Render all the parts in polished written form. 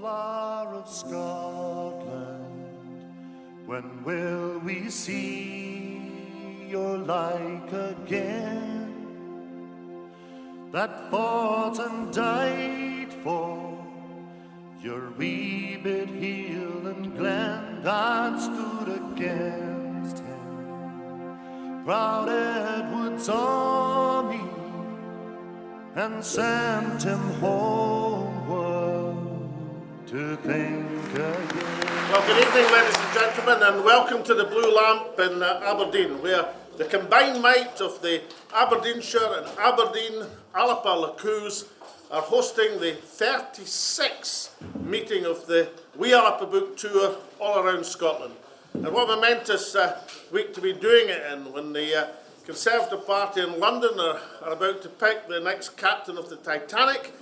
flower of Scotland, when will we see your like again? That fought and died for your wee bit hill and glen that stood against him. Proud Edward's army and sent him homeward to think again. Well, good evening, ladies and gentlemen, and welcome to the Blue Lamp in Aberdeen, where the combined might of the Aberdeenshire and Aberdeen Alapa Lacus are hosting the 36th meeting of the Wee Alba Book Tour all around Scotland. And what a momentous week to be doing it in, when the Conservative Party in London are about to pick the next captain of the Titanic.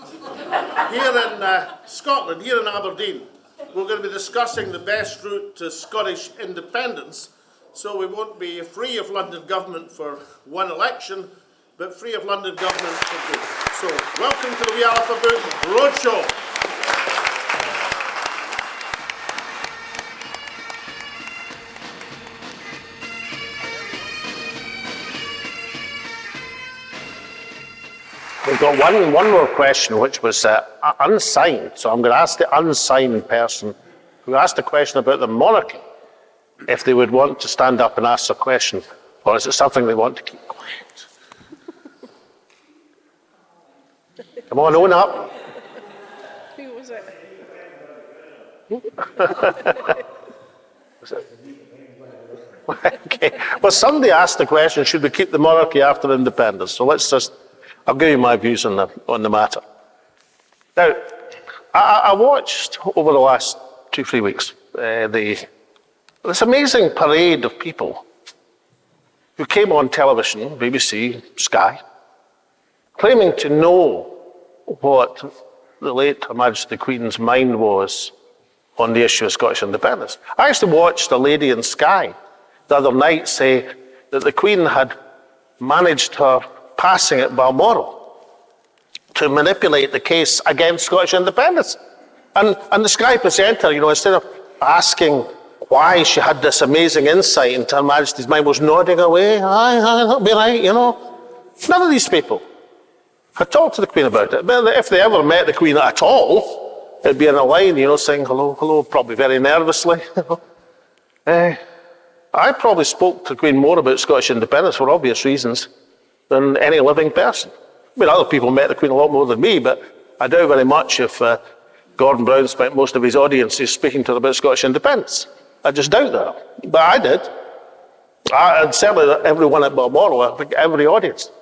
Here in Scotland, here in Aberdeen, we're going to be discussing the best route to Scottish independence, so we won't be free of London government for one election, but free of London government for good. So, welcome to the Wee Alba Book Roadshow. We've got one more question, which was unsigned. So I'm going to ask the unsigned person who asked a question about the monarchy if they would want to stand up and ask a question, or is it something they want to keep quiet? Come on, own up. Who was it? Was it? Okay. Well, somebody asked the question, should we keep the monarchy after independence? So I'll give you my views on the matter. Now, I watched over the last 2-3 weeks this amazing parade of people who came on television, BBC, Sky, claiming to know what the late Her Majesty the Queen's mind was on the issue of Scottish independence. I actually watched a lady in Sky the other night say that the Queen had managed her passing at Balmoral to manipulate the case against Scottish independence. And the Sky presenter, instead of asking why she had this amazing insight into Her Majesty's mind, was nodding away. Aye, that'll be right, None of these people had talked to the Queen about it. But if they ever met the Queen at all, it'd be in a line, saying hello, hello, probably very nervously. I probably spoke to the Queen more about Scottish independence for obvious reasons than any living person. I mean, other people met the Queen a lot more than me, but I doubt very much if Gordon Brown spent most of his audiences speaking to her about Scottish independence. I just doubt that. But I did. And certainly everyone at Balmoral, I think every audience,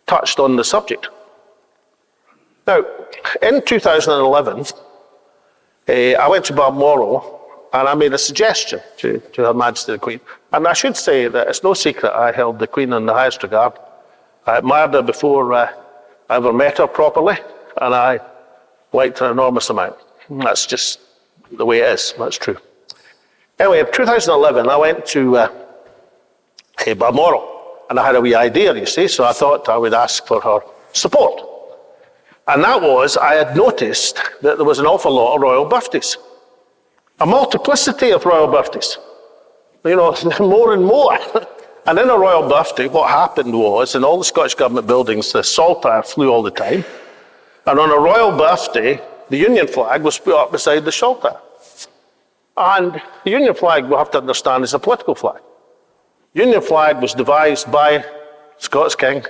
touched on the subject. Now, in 2011, I went to Balmoral and I made a suggestion to Her Majesty the Queen. And I should say that it's no secret I held the Queen in the highest regard. I admired her before I ever met her properly, and I liked her an enormous amount. That's just the way it is, that's true. Anyway, in 2011, I went to Balmoral, and I had a wee idea, you see, so I thought I would ask for her support. And that was, I had noticed that there was an awful lot of royal birthdays. A multiplicity of royal birthdays. More and more. And in a royal birthday, what happened was, in all the Scottish Government buildings, the saltire flew all the time. And on a royal birthday, the Union flag was put up beside the saltire. And the Union flag, we'll have to understand, is a political flag. The Union flag was devised by Scots King,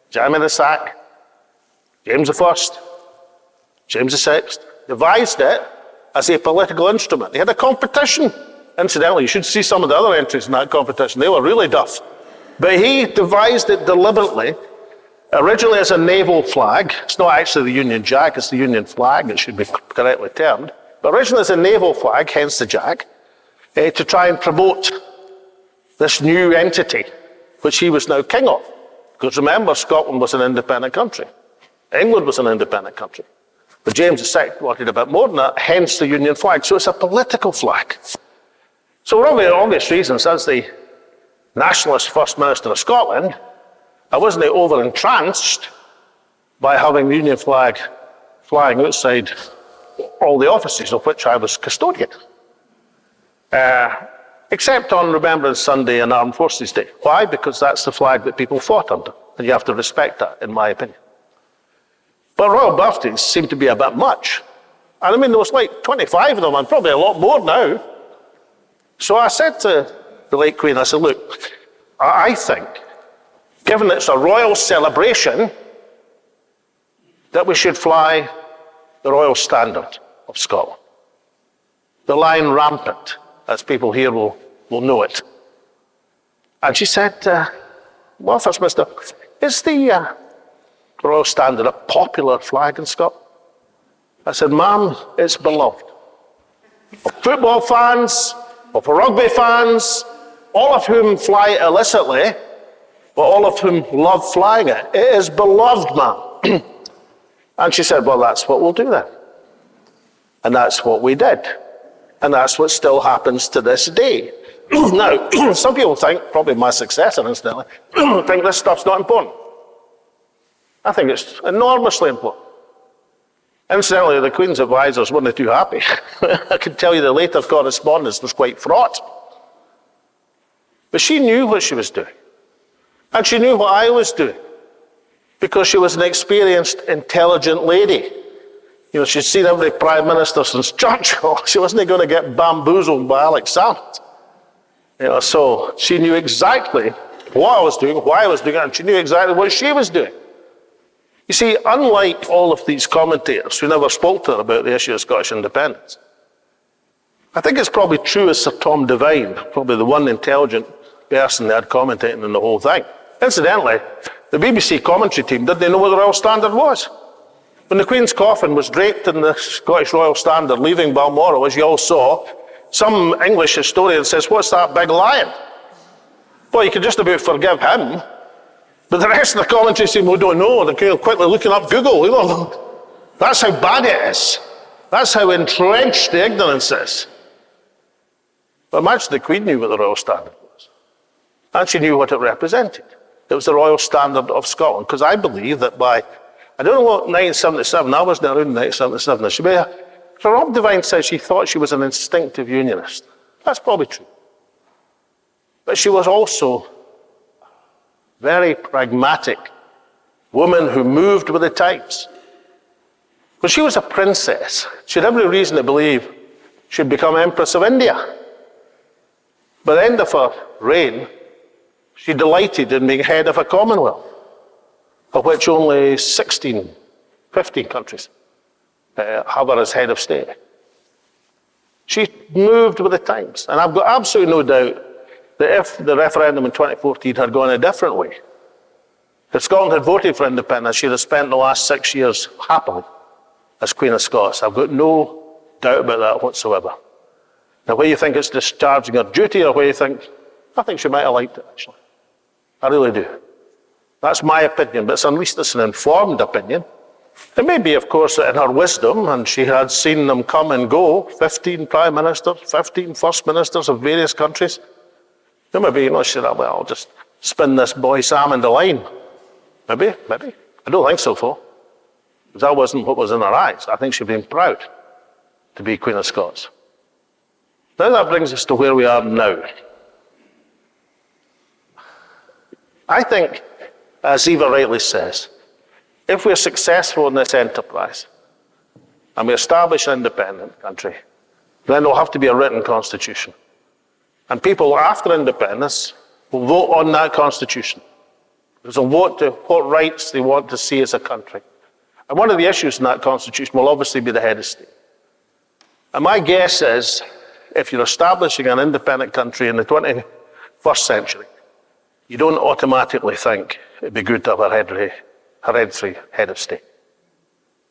Jamie the Sack, James I, James VI, devised it as a political instrument. They had a competition. Incidentally, you should see some of the other entries in that competition. They were really duff. But he devised it deliberately, originally as a naval flag. It's not actually the Union Jack, it's the Union flag, it should be correctly termed. But originally as a naval flag, hence the Jack, to try and promote this new entity, which he was now king of. Because remember, Scotland was an independent country. England was an independent country. But James VI wanted a bit more than that, hence the Union flag. So it's a political flag. So for obvious reasons, as the nationalist First Minister of Scotland, I wasn't over-entranced by having the Union flag flying outside all all the offices of which I was custodian. Except on Remembrance Sunday and Armed Forces Day. Why? Because that's the flag that people fought under, and you have to respect that, in my opinion. But royal birthdays seem to be a bit much. And I mean, there was like 25 of them, and probably a lot more now. So I said to the late Queen, I said, look, I think, given it's a royal celebration, that we should fly the Royal Standard of Scotland. The line rampant, as people here will know it. And she said, well, First Minister, is the Royal Standard a popular flag in Scotland? I said, ma'am, it's beloved. Of football fans, of rugby fans, all of whom fly illicitly, but all of whom love flying it. It is beloved, ma'am. And she said, well, that's what we'll do then. And that's what we did. And that's what still happens to this day. Now, some people think, probably my successor incidentally, think this stuff's not important. I think it's enormously important. Incidentally, the Queen's advisors weren't too happy. I can tell you the later correspondence was quite fraught. But she knew what she was doing. And she knew what I was doing. Because she was an experienced, intelligent lady. You know, she'd seen every prime minister since Churchill. She wasn't going to get bamboozled by Alex Salmond. You know, so she knew exactly what I was doing, why I was doing it, and she knew exactly what she was doing. You see, unlike all of these commentators who never spoke to her about the issue of Scottish independence, I think it's probably true as Sir Tom Devine, probably the one intelligent person they had commentating on the whole thing. Incidentally, the BBC commentary team didn't know what the Royal Standard was. When the Queen's coffin was draped in the Scottish Royal Standard leaving Balmoral, as you all saw, some English historian says, what's that big lion? Well, you could just about forgive him. But the rest of the commentary team, we don't know. They're quickly looking up Google. You know, that's how bad it is. That's how entrenched the ignorance is. But imagine the Queen knew what the Royal Standard was. And she knew what it represented. It was the Royal Standard of Scotland. Because I believe that by, I don't know what, 1977, I wasn't around in 1977. So Rob Devine says she thought she was an instinctive unionist. That's probably true. But she was also a very pragmatic woman who moved with the times. But she was a princess. She had every reason to believe she'd become Empress of India. By the end of her reign, she delighted in being head of a Commonwealth, of which only 15 countries have her as head of state. She moved with the times. And I've got absolutely no doubt that if the referendum in 2014 had gone a different way, if Scotland had voted for independence, she'd have spent the last 6 years happily as Queen of Scots. I've got no doubt about that whatsoever. Now, whether you think it's discharging her duty or whether you think, I think she might have liked it, actually. I really do. That's my opinion, but at least it's an informed opinion. It may be, of course, that in her wisdom, and she had seen them come and go, 15 prime ministers, 15 first ministers of various countries. There may be, she said, well, I'll just spin this boy Salmond a line. Maybe. I don't think so, though. Because that wasn't what was in her eyes. I think she'd been proud to be Queen of Scots. Now that brings us to where we are now. I think, as Eva rightly says, if we're successful in this enterprise and we establish an independent country, then there'll have to be a written constitution. And people after independence will vote on that constitution. They'll vote to what rights they want to see as a country. And one of the issues in that constitution will obviously be the head of state. And my guess is, if you're establishing an independent country in the 21st century, you don't automatically think it'd be good to have a hereditary head of state.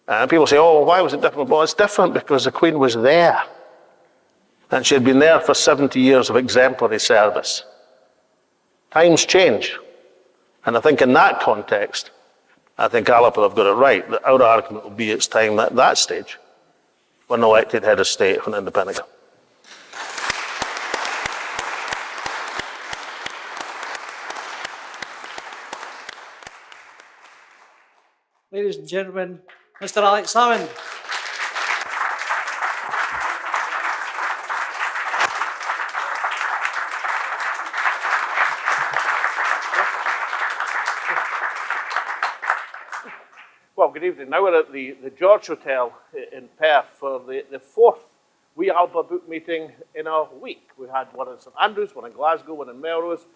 And people say, oh, why was it different? Well, it's different because the Queen was there. And she had been there for 70 years of exemplary service. Times change. And I think in that context, I think Alba will have got it right, that our argument will be it's time at that stage for an elected head of state of an independent country. Ladies and gentlemen, Mr. Alex Salmond. Well, good evening. Now we're at the George Hotel in Perth for the fourth Wee Alba Book meeting in a week. We had one in St Andrews, one in Glasgow, one in Melrose,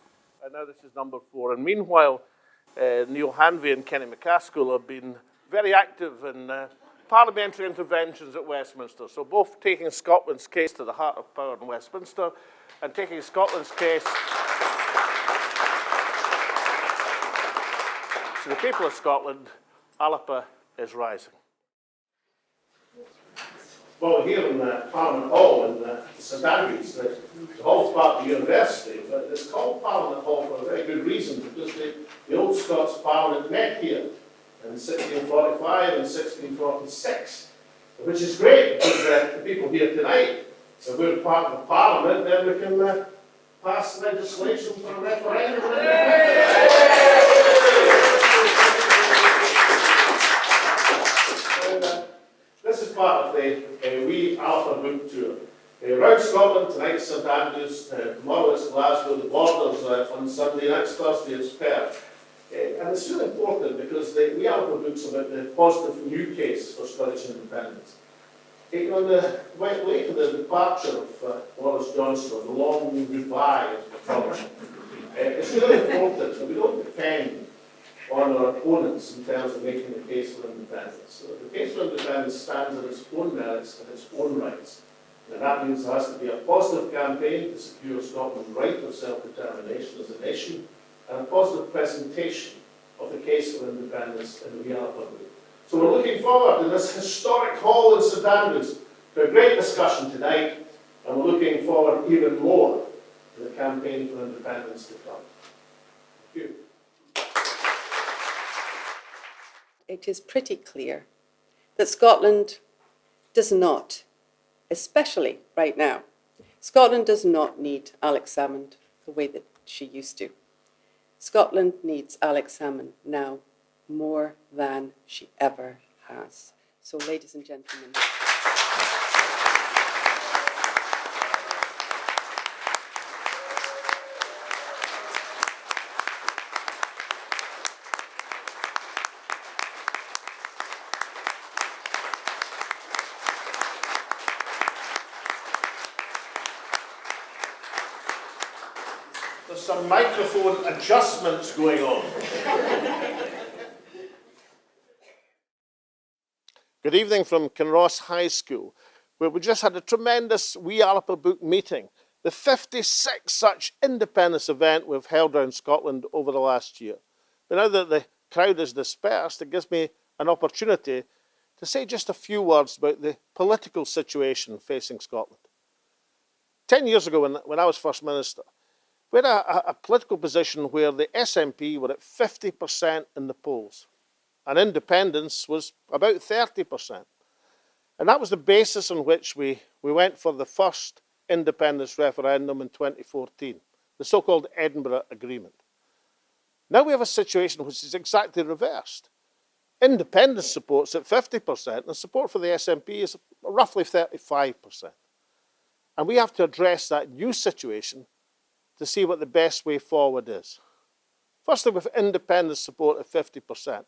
and now this is number 4. And meanwhile, Neil Hanvey and Kenny McCaskill have been very active in parliamentary interventions at Westminster. So both taking Scotland's case to the heart of power in Westminster and taking Scotland's case to the people of Scotland. Alapa is rising. Well, here in Parliament Hall in St Andrews, the hall's part of the university, but it's called Parliament Hall for a very good reason, because the old Scots Parliament met here in 1645 and 1646, which is great, because the people here tonight, if we're part of the Parliament, then we can pass legislation for a referendum. This is part of the Wee Alba Book Tour. Around Scotland, tonight St Andrews, tomorrow it's Glasgow, the Borders on Sunday, next Thursday it's Perth. And it's really important because the Wee Alba Book's about the positive new case for Scottish independence. On the late of the departure of Boris Johnson, the long goodbye of the it's really important that we don't depend on our opponents in terms of making the case for independence. So the case for independence stands on its own merits and its own rights. And that means there has to be a positive campaign to secure Scotland's right of self-determination as a nation, and a positive presentation of the case for independence in the Wee Alba Book. So we're looking forward in this historic hall in St Andrews to a great discussion tonight, and we're looking forward even more to the campaign for independence to come. Thank you. It is pretty clear that Scotland does not, especially right now, Scotland does not need Alex Salmond the way that she used to. Scotland needs Alex Salmond now more than she ever has. So, ladies and gentlemen, there's some microphone adjustments going on. Good evening from Kinross High School, where we just had a tremendous Wee Alba Book meeting, the 56th such independence event we've held around Scotland over the last year. But now that the crowd is dispersed, it gives me an opportunity to say just a few words about the political situation facing Scotland. 10 years ago, when I was First Minister, we had a political position where the SNP were at 50% in the polls, and independence was about 30%. And that was the basis on which we went for the first independence referendum in 2014, the so-called Edinburgh Agreement. Now we have a situation which is exactly reversed. Independence support's at 50%, and support for the SNP is roughly 35%. And we have to address that new situation to see what the best way forward is. Firstly, with independence support at 50%,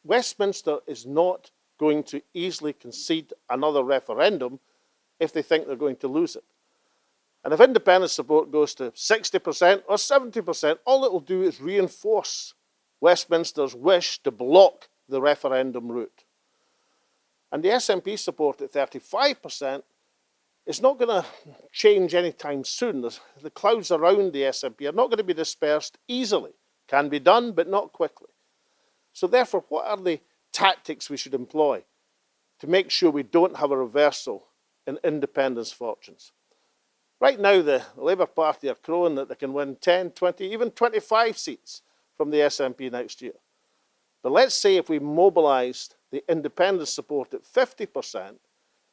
Westminster is not going to easily concede another referendum if they think they're going to lose it. And if independence support goes to 60% or 70%, all it will do is reinforce Westminster's wish to block the referendum route. And the SNP support at 35% is not going to change anytime soon. The clouds around the SNP are not going to be dispersed easily. Can be done, but not quickly. So therefore, what are the tactics we should employ to make sure we don't have a reversal in independence fortunes? Right now, the Labour Party are crowing that they can win 10, 20, even 25 seats from the SNP next year. But let's say if we mobilised the independence support at 50%,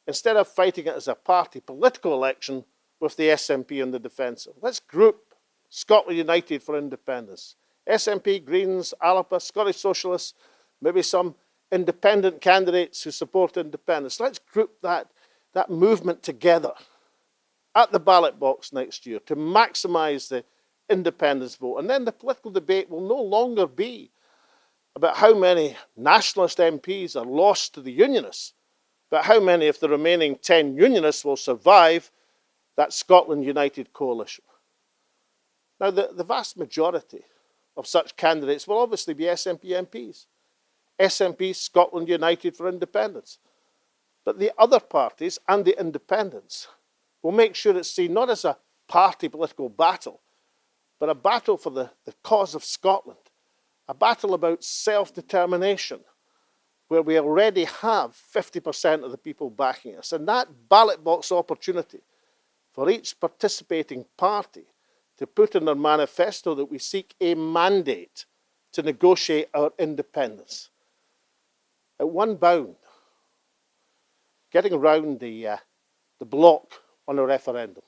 instead of fighting it as a party political election with the SNP on the defensive. Let's group Scotland United for Independence. SNP, Greens, Alapa, Scottish Socialists, maybe some independent candidates who support independence. Let's group that movement together at the ballot box next year to maximise the independence vote. And then the political debate will no longer be about how many nationalist MPs are lost to the Unionists, but how many of the remaining 10 Unionists will survive that Scotland United coalition. Now, the vast majority of such candidates will obviously be SNP MPs. SNP Scotland United for Independence. But the other parties and the independents will make sure it's seen not as a party political battle, but a battle for the cause of Scotland, a battle about self-determination, where we already have 50% of the people backing us. And that ballot box opportunity for each participating party to put in their manifesto that we seek a mandate to negotiate our independence. At one bound, getting around the block on a referendum,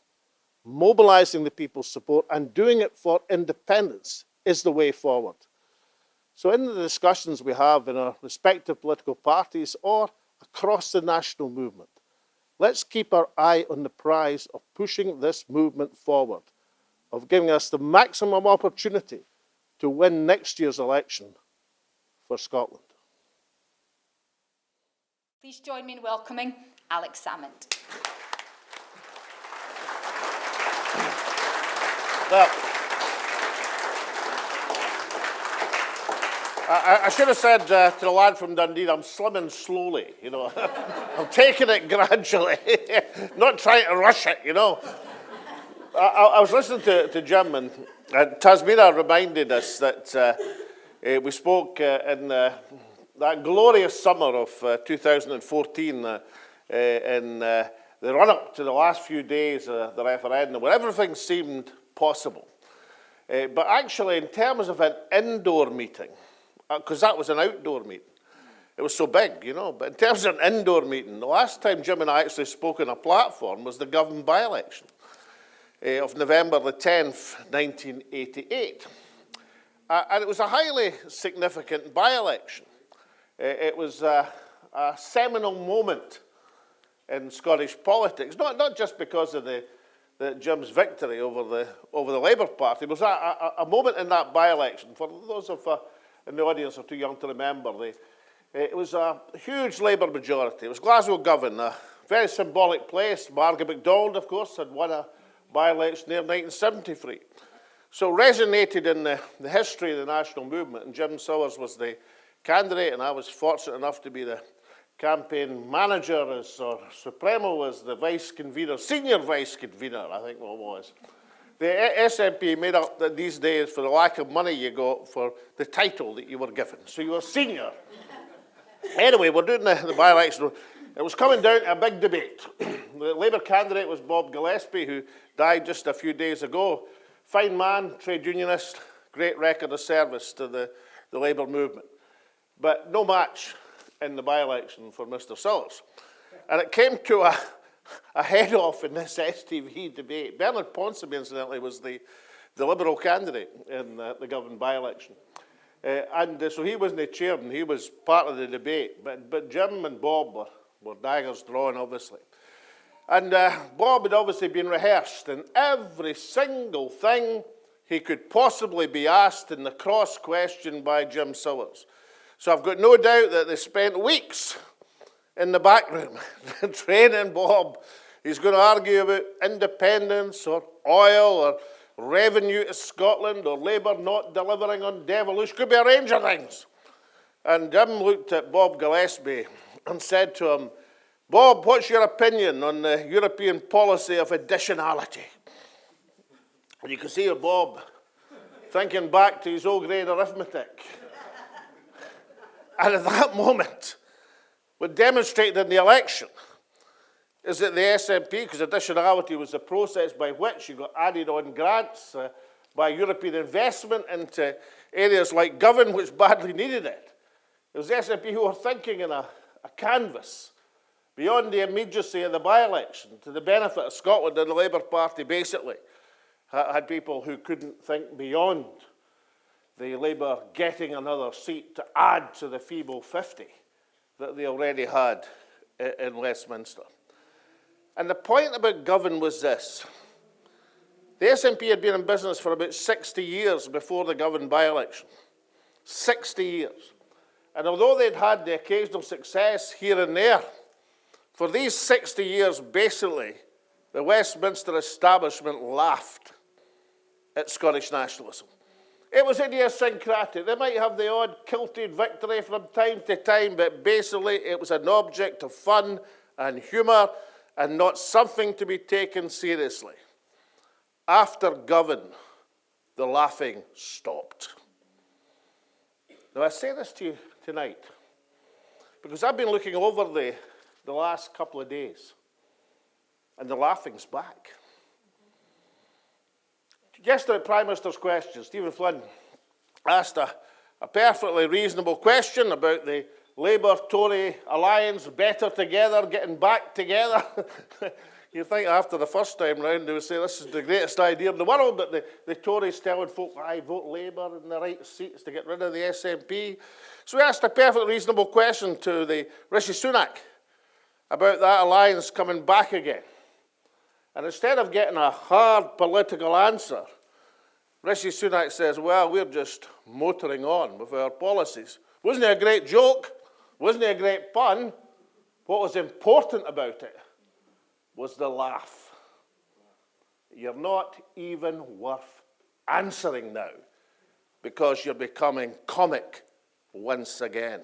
mobilising the people's support and doing it for independence is the way forward. So in the discussions we have in our respective political parties or across the national movement, let's keep our eye on the prize of pushing this movement forward, of giving us the maximum opportunity to win next year's election for Scotland. Please join me in welcoming Alex Salmond. Well, I should have said to the lad from Dundee, I'm slimming slowly, you know. I'm taking it gradually, not trying to rush it, you know. I was listening to Jim, and Tasmina reminded us that we spoke in that glorious summer of 2014 in the run-up to the last few days of the referendum, where everything seemed possible. But actually, in terms of an indoor meeting, because that was an outdoor meeting, it was so big, you know, but in terms of an indoor meeting, the last time Jim and I actually spoke on a platform was the Govan by-election of November the 10th, 1988. And it was a highly significant by-election. It was a seminal moment in Scottish politics, not just because of the Jim's victory over the Labour Party. It was a moment in that by-election. For those of in the audience who are too young to remember, it was a huge Labour majority. It was Glasgow Govan, a very symbolic place. Margaret MacDonald, of course, had won a by-election there in 1973. So resonated in the history of the national movement, and Jim Sowers was the candidate, and I was fortunate enough to be the campaign manager, as Supremo was the vice convener, senior vice convener, I think what it was. The SNP made up that these days for the lack of money you got for the title that you were given. So you were senior. Anyway, we're doing the by-election. It was coming down to a big debate. The Labour candidate was Bob Gillespie, who died just a few days ago. Fine man, trade unionist, great record of service to the Labour movement. But no match in the by-election for Mr. Sowers. And it came to a head-off in this STV debate. Bernard Ponsonby, incidentally, was the Liberal candidate in the Govan by-election. So he wasn't a chairman, he was part of the debate. But Jim and Bob were daggers drawn, obviously. And Bob had obviously been rehearsed, and every single thing he could possibly be asked in the cross-question by Jim Sowers. So I've got no doubt that they spent weeks in the back room training Bob. He's going to argue about independence or oil or revenue to Scotland or Labour not delivering on devolution. Could be a range of things. And Jim looked at Bob Gillespie and said to him, Bob, what's your opinion on the European policy of additionality? And you can see Bob thinking back to his old grade arithmetic. And at that moment, what demonstrated in the election is that the SNP, because additionality was the process by which you got added on grants by European investment into areas like Govan, which badly needed it. It was the SNP who were thinking in a canvas beyond the immediacy of the by-election to the benefit of Scotland, and the Labour Party basically had people who couldn't think beyond the Labour getting another seat to add to the feeble 50 that they already had in Westminster. And the point about Govan was this. The SNP had been in business for about 60 years before the Govan by-election. 60 years. And although they'd had the occasional success here and there, for these 60 years, basically, the Westminster establishment laughed at Scottish nationalism. It was idiosyncratic. They might have the odd kilted victory from time to time, but basically it was an object of fun and humour and not something to be taken seriously. After Govan, the laughing stopped. Now, I say this to you tonight because I've been looking over the last couple of days, and the laughing's back. Yesterday, Prime Minister's question, Stephen Flynn asked a perfectly reasonable question about the Labour-Tory alliance, better together, getting back together. You think after the first time round they would say this is the greatest idea in the world, but the Tories telling folk, I vote Labour in the right seats to get rid of the SNP. So we asked a perfectly reasonable question to the Rishi Sunak about that alliance coming back again. And instead of getting a hard political answer, Rishi Sunak says, well, we're just motoring on with our policies. Wasn't it a great joke? Wasn't it a great pun? What was important about it was the laugh. You're not even worth answering now because you're becoming comic once again.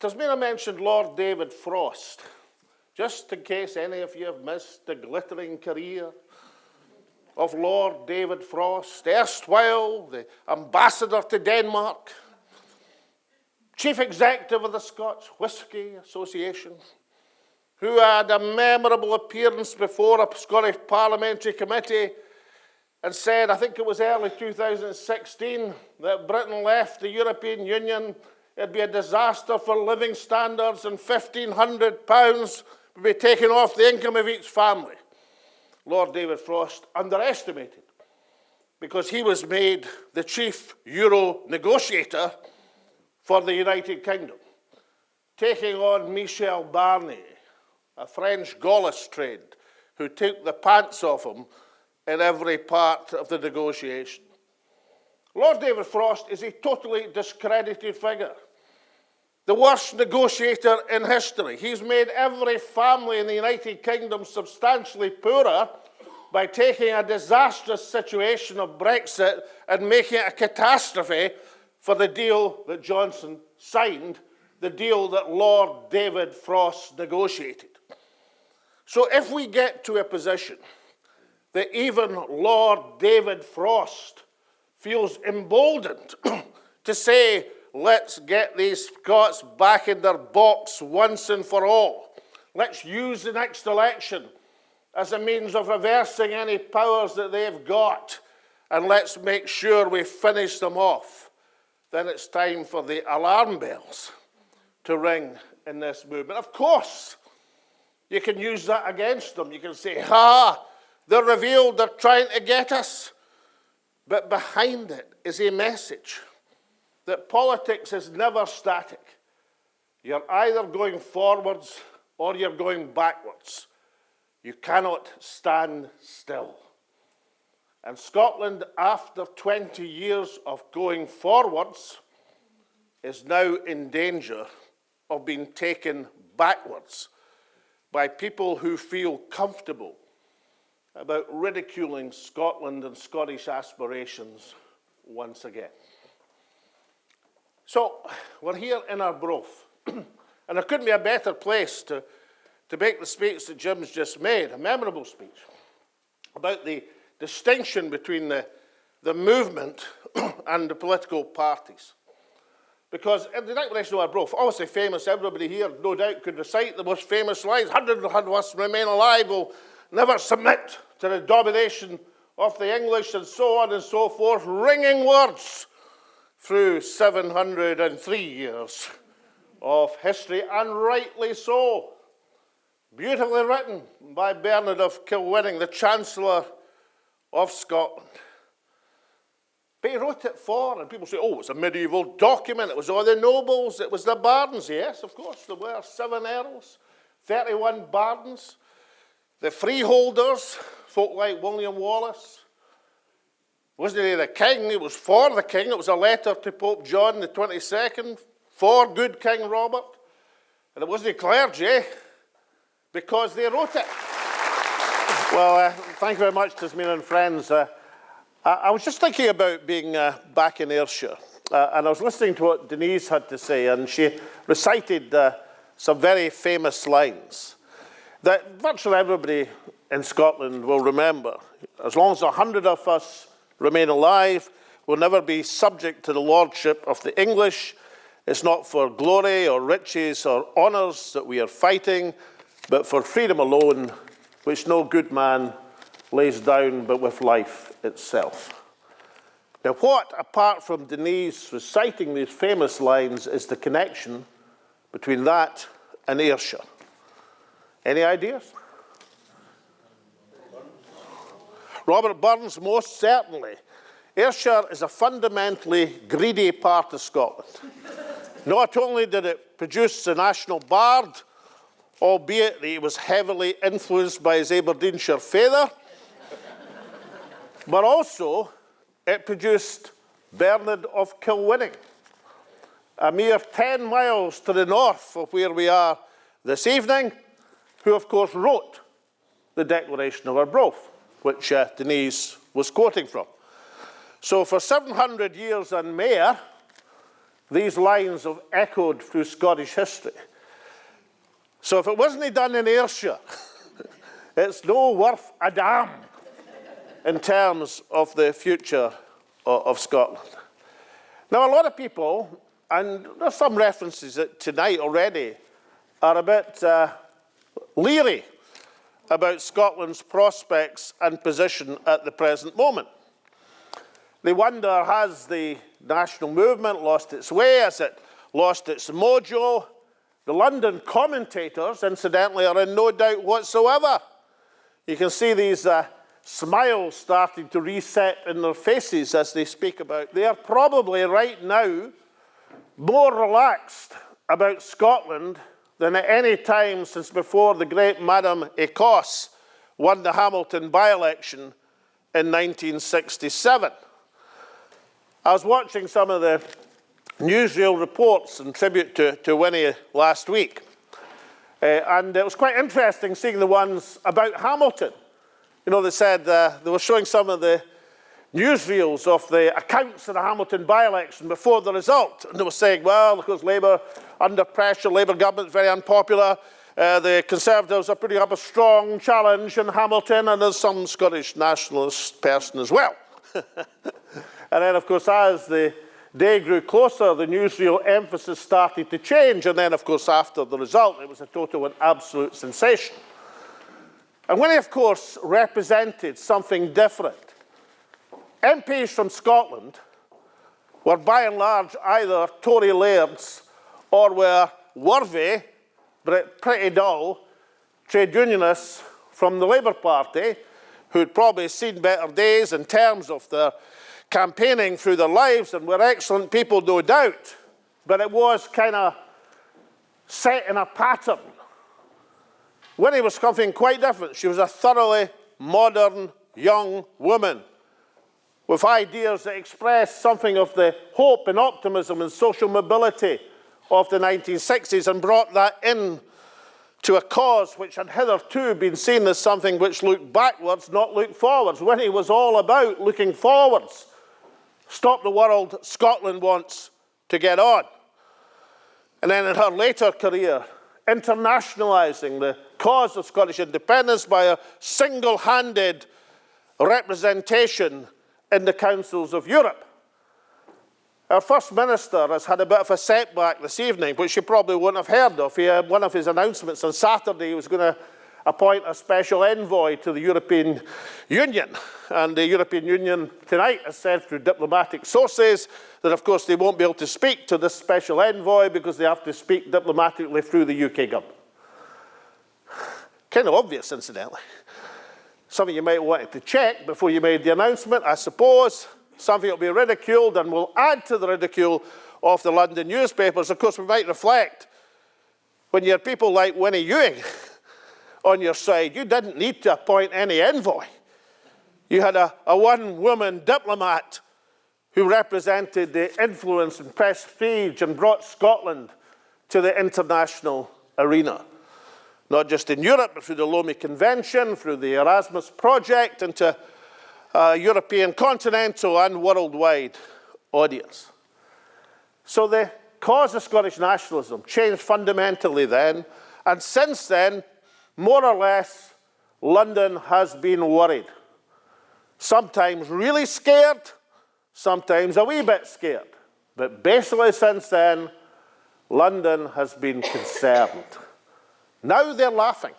Tasmina mentioned Lord David Frost. Just in case any of you have missed the glittering career of Lord David Frost, erstwhile the ambassador to Denmark, chief executive of the Scotch Whisky Association, who had a memorable appearance before a Scottish parliamentary committee and said, I think it was early 2016, that Britain left the European Union, it'd be a disaster for living standards and £1,500 would be taken off the income of each family. Lord David Frost underestimated because he was made the chief Euro negotiator for the United Kingdom, taking on Michel Barnier, a French Gaullist trade who took the pants off him in every part of the negotiation. Lord David Frost is a totally discredited figure. The worst negotiator in history. He's made every family in the United Kingdom substantially poorer by taking a disastrous situation of Brexit and making it a catastrophe for the deal that Johnson signed, the deal that Lord David Frost negotiated. So if we get to a position that even Lord David Frost feels emboldened to say, let's get these Scots back in their box once and for all. Let's use the next election as a means of reversing any powers that they've got, and let's make sure we finish them off. Then it's time for the alarm bells to ring in this movement. Of course, you can use that against them. You can say, they're revealed, they're trying to get us. But behind it is a message that politics is never static. You're either going forwards or you're going backwards. You cannot stand still. And Scotland, after 20 years of going forwards, is now in danger of being taken backwards by people who feel comfortable about ridiculing Scotland and Scottish aspirations once again. So, we're here in Arbroath, and there couldn't be a better place to make the speech that Jim's just made, a memorable speech, about the distinction between the movement and the political parties. Because in the Declaration of Arbroath, obviously famous, everybody here no doubt could recite the most famous lines, 100 of us remain alive, will never submit to the domination of the English, and so on and so forth, ringing words through 703 years of history, and rightly so. Beautifully written by Bernard of Kilwinning, the Chancellor of Scotland. But he wrote it for, and people say, oh, it's a medieval document, it was all the nobles, it was the barons. Yes, of course, there were 7 earls, 31 barons, the freeholders, folk like William Wallace, Wasn't he the king? It was for the king. It was a letter to Pope John the 22nd for good King Robert. And it wasn't the clergy because they wrote it. Well, thank you very much, Tasmania and friends. I was just thinking about being back in Ayrshire, and I was listening to what Denise had to say, and she recited some very famous lines that virtually everybody in Scotland will remember. As long as 100 of us remain alive, we'll never be subject to the lordship of the English. It's not for glory or riches or honours that we are fighting, but for freedom alone, which no good man lays down but with life itself. Now, what, apart from Denise reciting these famous lines, is the connection between that and Ayrshire? Any ideas? Robert Burns, most certainly. Ayrshire is a fundamentally greedy part of Scotland. Not only did it produce the national bard, albeit that he was heavily influenced by his Aberdeenshire father, but also it produced Bernard of Kilwinning, a mere 10 miles to the north of where we are this evening, who of course wrote the Declaration of Arbroath, which Denise was quoting from. So for 700 years and more, these lines have echoed through Scottish history. So if it wasn't done in Ayrshire, it's no worth a damn in terms of the future of Scotland. Now, a lot of people, and there's some references tonight already, are a bit leery about Scotland's prospects and position at the present moment. They wonder, has the national movement lost its way? Has it lost its mojo? The London commentators, incidentally, are in no doubt whatsoever. You can see these smiles starting to reset in their faces as they speak about. They are probably right now more relaxed about Scotland than at any time since before the great Madame Ecosse won the Hamilton by-election in 1967. I was watching some of the newsreel reports in tribute to Winnie last week. And it was quite interesting seeing the ones about Hamilton. You know, they said they were showing some of the newsreels of the accounts of the Hamilton by-election before the result. And they were saying, well, of course, Labour under pressure, Labour government's very unpopular. The Conservatives are putting up a strong challenge in Hamilton, and there's some Scottish nationalist person as well. And then, of course, as the day grew closer, the newsreel emphasis started to change. And then, of course, after the result, it was a total and absolute sensation. And when he, of course, represented something different, MPs from Scotland were by and large either Tory lairds or were worthy, but pretty dull, trade unionists from the Labour Party who'd probably seen better days in terms of their campaigning through their lives and were excellent people, no doubt, but it was kind of set in a pattern. Winnie was something quite different. She was a thoroughly modern young woman with ideas that expressed something of the hope and optimism and social mobility of the 1960s and brought that in to a cause which had hitherto been seen as something which looked backwards, not looked forwards. Winnie was all about looking forwards. Stop the world, Scotland wants to get on. And then in her later career, internationalising the cause of Scottish independence by a single-handed representation in the councils of Europe. Our First Minister has had a bit of a setback this evening, which you probably wouldn't have heard of. He had one of his announcements on Saturday. He was going to appoint a special envoy to the European Union. And the European Union tonight has said through diplomatic sources that, of course, they won't be able to speak to this special envoy because they have to speak diplomatically through the UK government. Kind of obvious, incidentally. Something you might want to check before you made the announcement, I suppose. Something that will be ridiculed and will add to the ridicule of the London newspapers. Of course, we might reflect, when you had people like Winnie Ewing on your side, you didn't need to appoint any envoy. You had a one-woman diplomat who represented the influence and prestige and brought Scotland to the international arena. Not just in Europe, but through the Lomé Convention, through the Erasmus Project, into a European continental and worldwide audience. So the cause of Scottish nationalism changed fundamentally then, and since then, more or less, London has been worried. Sometimes really scared, sometimes a wee bit scared. But basically since then, London has been concerned. Now they're laughing.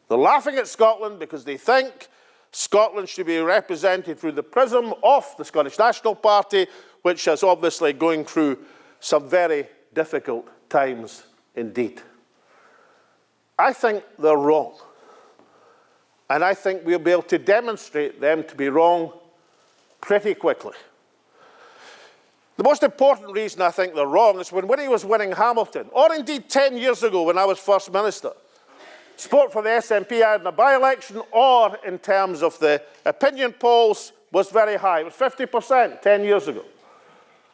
They're laughing at Scotland because they think Scotland should be represented through the prism of the Scottish National Party, which is obviously going through some very difficult times indeed. I think they're wrong. And I think we'll be able to demonstrate them to be wrong pretty quickly. The most important reason I think they're wrong is when Winnie was winning Hamilton, or indeed 10 years ago when I was First Minister, support for the SNP either in a by-election or in terms of the opinion polls was very high. It was 50% 10 years ago.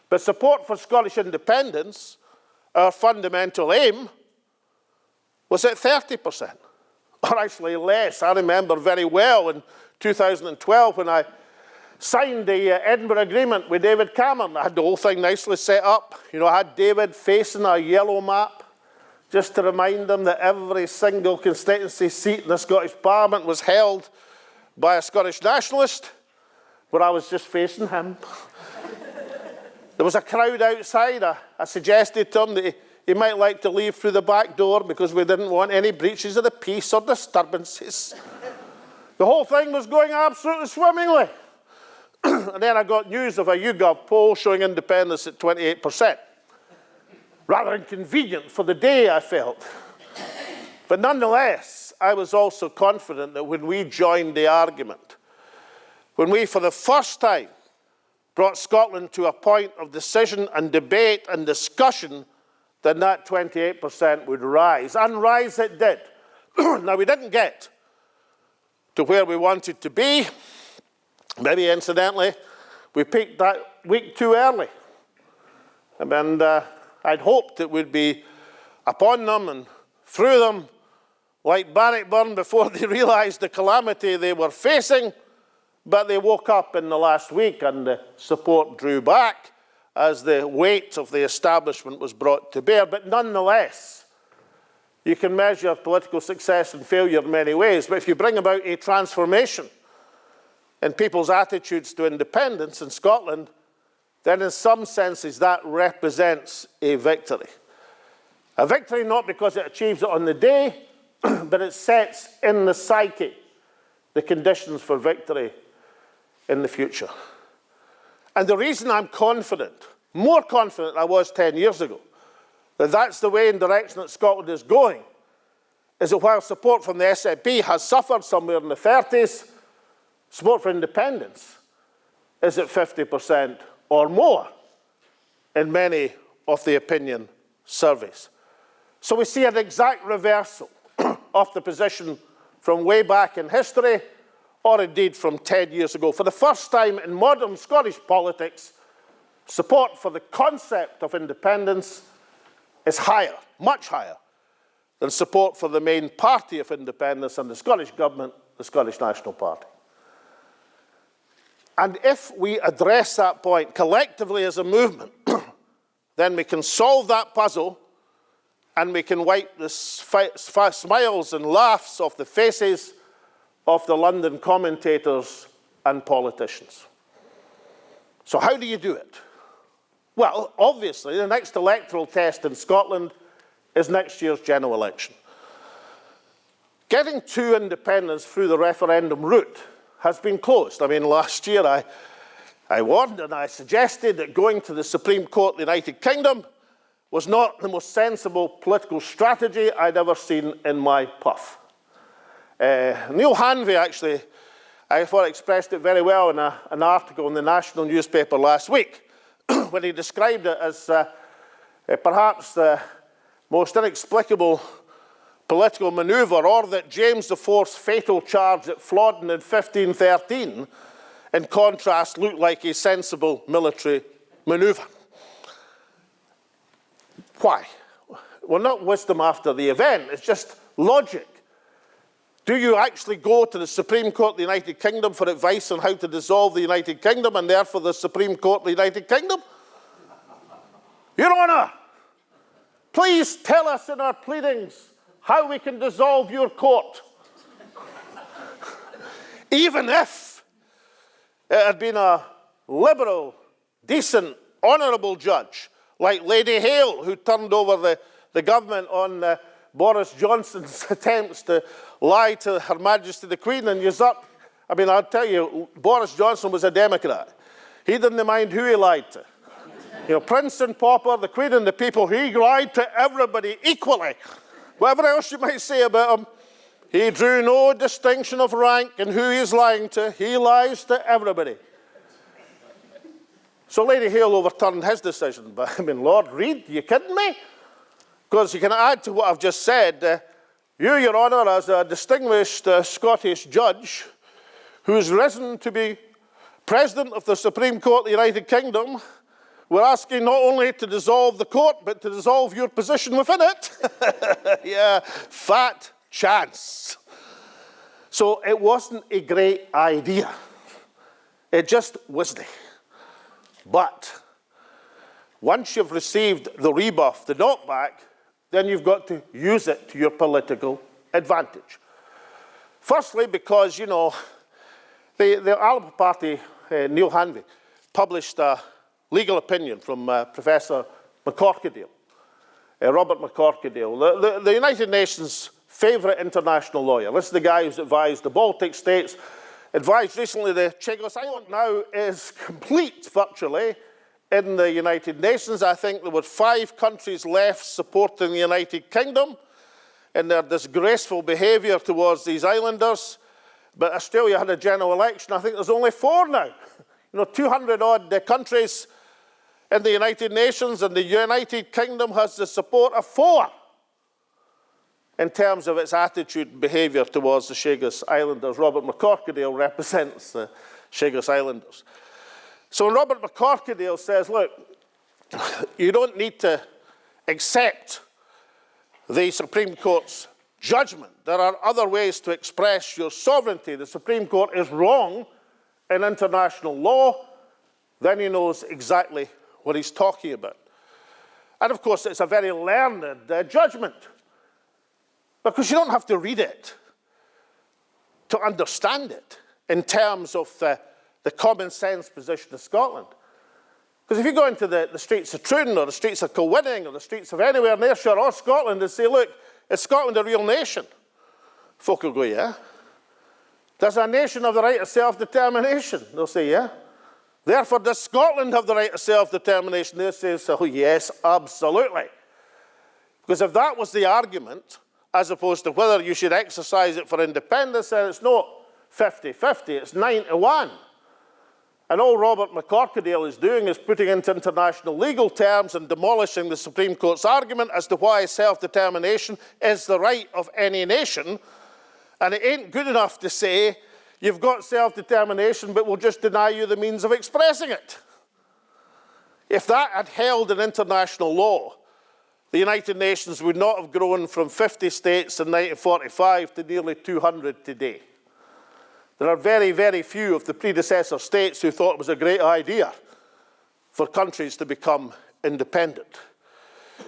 But support for Scottish independence, our fundamental aim, was at 30%. Or actually less. I remember very well in 2012 when I signed the Edinburgh Agreement with David Cameron. I had the whole thing nicely set up. You know, I had David facing a yellow map just to remind him that every single constituency seat in the Scottish Parliament was held by a Scottish nationalist, where I was just facing him. There was a crowd outside. I suggested to him that he might like to leave through the back door because we didn't want any breaches of the peace or disturbances. The whole thing was going absolutely swimmingly. And then I got news of a YouGov poll showing independence at 28%. Rather inconvenient for the day, I felt. But nonetheless, I was also confident that when we joined the argument, when we for the first time brought Scotland to a point of decision and debate and discussion, then that 28% would rise. And rise it did. Now, we didn't get to where we wanted to be. Maybe, incidentally, we peaked that week too early. And I'd hoped it would be upon them and through them like Bannockburn before they realised the calamity they were facing. But they woke up in the last week and the support drew back as the weight of the establishment was brought to bear. But nonetheless, you can measure political success and failure in many ways. But if you bring about a transformation in people's attitudes to independence in Scotland, then in some senses that represents a victory. A victory not because it achieves it on the day, but it sets in the psyche the conditions for victory in the future. And the reason I'm confident, more confident than I was 10 years ago, that that's the way and direction that Scotland is going, is that while support from the SNP has suffered somewhere in the 30s, support for independence is at 50% or more in many of the opinion surveys. So we see an exact reversal of the position from way back in history, or indeed from 10 years ago. For the first time in modern Scottish politics, support for the concept of independence is higher, much higher, than support for the main party of independence and the Scottish government, the Scottish National Party. And if we address that point collectively as a movement, then we can solve that puzzle and we can wipe the smiles and laughs off the faces of the London commentators and politicians. So how do you do it? Well, obviously, the next electoral test in Scotland is next year's general election. Getting to independence through the referendum route has been closed. I mean, last year I warned and I suggested that going to the Supreme Court of the United Kingdom was not the most sensible political strategy I'd ever seen in my puff. Neil Hanvey actually, I thought, expressed it very well in an article in the national newspaper last week when he described it as perhaps the most inexplicable political manoeuvre, or that James IV's fatal charge at Flodden in 1513, in contrast, looked like a sensible military manoeuvre. Why? Well, not wisdom after the event, it's just logic. Do you actually go to the Supreme Court of the United Kingdom for advice on how to dissolve the United Kingdom and therefore the Supreme Court of the United Kingdom? Your Honour, please tell us in our pleadings how we can dissolve your court. Even if it had been a liberal, decent, honourable judge like Lady Hale, who turned over the government on Boris Johnson's attempts to lie to Her Majesty the Queen and usurp. I mean, I'll tell you, Boris Johnson was a Democrat. He didn't mind who he lied to. You know, Prince and Pauper, the Queen and the people, he lied to everybody equally. Whatever else you might say about him, he drew no distinction of rank in who he's lying to. He lies to everybody. So Lady Hale overturned his decision. But, I mean, Lord Reid, you kidding me? Because you can add to what I've just said, you, Your Honour, as a distinguished Scottish judge who's risen to be President of the Supreme Court of the United Kingdom, we're asking not only to dissolve the court, but to dissolve your position within it. Yeah, fat chance. So it wasn't a great idea. It just wasn't. But once you've received the rebuff, the knockback, then you've got to use it to your political advantage. Firstly, because, you know, the Alba Party, Neil Hanvey, published a legal opinion from Professor McCorquodale, Robert McCorquodale, the United Nations' favourite international lawyer. This is the guy who's advised the Baltic states, advised recently the Chagos Island. Now is complete, virtually, in the United Nations. I think there were 5 countries left supporting the United Kingdom in their disgraceful behaviour towards these islanders. But Australia had a general election. I think there's only 4 now. You know, 200-odd countries in the United Nations, and the United Kingdom has the support of 4 in terms of its attitude and behaviour towards the Chagos Islanders. Robert McCorquodale represents the Chagos Islanders. So Robert McCorquodale says, look, you don't need to accept the Supreme Court's judgment. There are other ways to express your sovereignty. The Supreme Court is wrong in international law. Then he knows exactly what he's talking about. And of course, it's a very learned judgment, because you don't have to read it to understand it in terms of the common sense position of Scotland. Because if you go into the streets of Troon or the streets of Kilwinning or the streets of anywhere near Shire or Scotland and say, look, is Scotland a real nation? Folk will go, yeah. Does a nation have the right of self-determination? They'll say, yeah. Therefore, does Scotland have the right of self-determination? They'll say, so yes, absolutely. Because if that was the argument, as opposed to whether you should exercise it for independence, then it's not 50-50, it's 9-1. And all Robert McCorquodale is doing is putting into international legal terms and demolishing the Supreme Court's argument as to why self-determination is the right of any nation. And it ain't good enough to say, you've got self-determination, but we'll just deny you the means of expressing it. If that had held in international law, the United Nations would not have grown from 50 states in 1945 to nearly 200 today. There are very, very few of the predecessor states who thought it was a great idea for countries to become independent.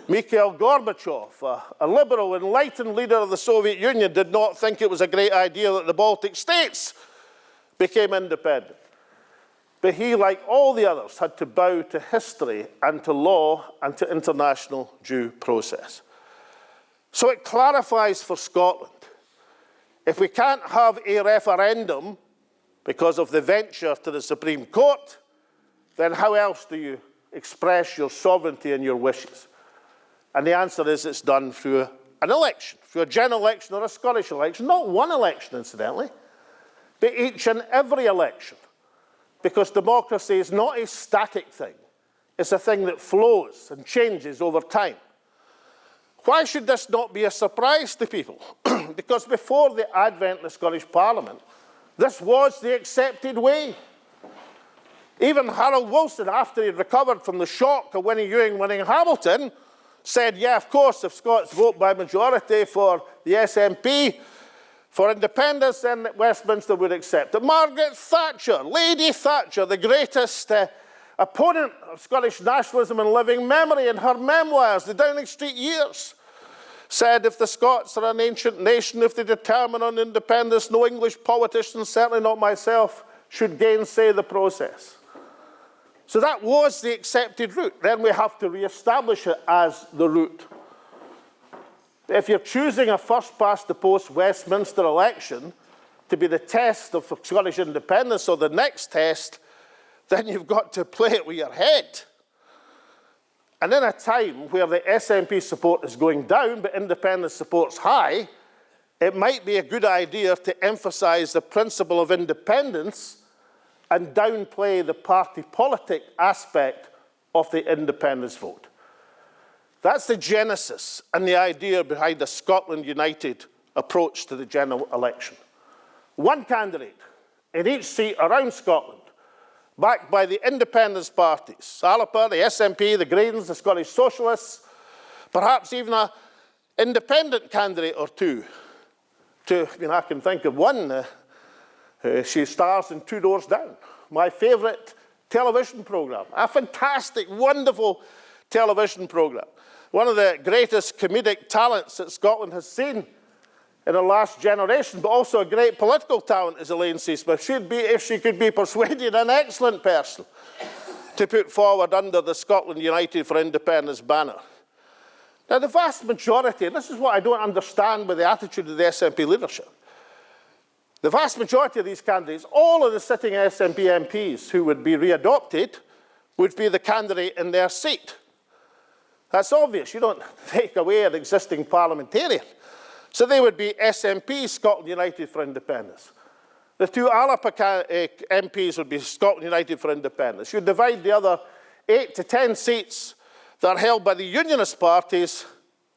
Mikhail Gorbachev, a liberal, enlightened leader of the Soviet Union, did not think it was a great idea that the Baltic states became independent. But he, like all the others, had to bow to history and to law and to international due process. So it clarifies for Scotland, if we can't have a referendum because of the venture to the Supreme Court, then how else do you express your sovereignty and your wishes? And the answer is it's done through an election, through a general election or a Scottish election. Not one election, incidentally, but each and every election. Because democracy is not a static thing. It's a thing that flows and changes over time. Why should this not be a surprise to people? Because before the advent of the Scottish Parliament, this was the accepted way. Even Harold Wilson, after he'd recovered from the shock of Winnie Ewing winning Hamilton, said, yeah, of course, if Scots vote by majority for the SNP, for independence, then Westminster would accept it. Margaret Thatcher, Lady Thatcher, the greatest opponent of Scottish nationalism in living memory, in her memoirs, The Downing Street Years, said if the Scots are an ancient nation, if they determine on independence, no English politician, certainly not myself, should gainsay the process. So that was the accepted route. Then we have to re-establish it as the route. If you're choosing a first-past-the-post Westminster election to be the test of Scottish independence, or the next test, then you've got to play it with your head. And in a time where the SNP support is going down, but independence support's high, it might be a good idea to emphasise the principle of independence and downplay the party politic aspect of the independence vote. That's the genesis and the idea behind the Scotland United approach to the general election. One candidate in each seat around Scotland, backed by the independence parties, Alapa, the SNP, the Greens, the Scottish Socialists, perhaps even an independent candidate or two. I can think of one. She stars in Two Doors Down, my favourite television programme. A fantastic, wonderful television programme. One of the greatest comedic talents that Scotland has seen in the last generation, but also a great political talent is Elaine C. Smith. She'd be, if she could be persuaded, an excellent person to put forward under the Scotland United for Independence banner. Now, the vast majority, and this is what I don't understand with the attitude of the SNP leadership, the vast majority of these candidates, all of the sitting SNP MPs who would be readopted, would be the candidate in their seat. That's obvious. You don't take away an existing parliamentarian. So they would be SNP, Scotland United for Independence. The two Alapa MPs would be Scotland United for Independence. You divide the other 8 to 10 seats that are held by the unionist parties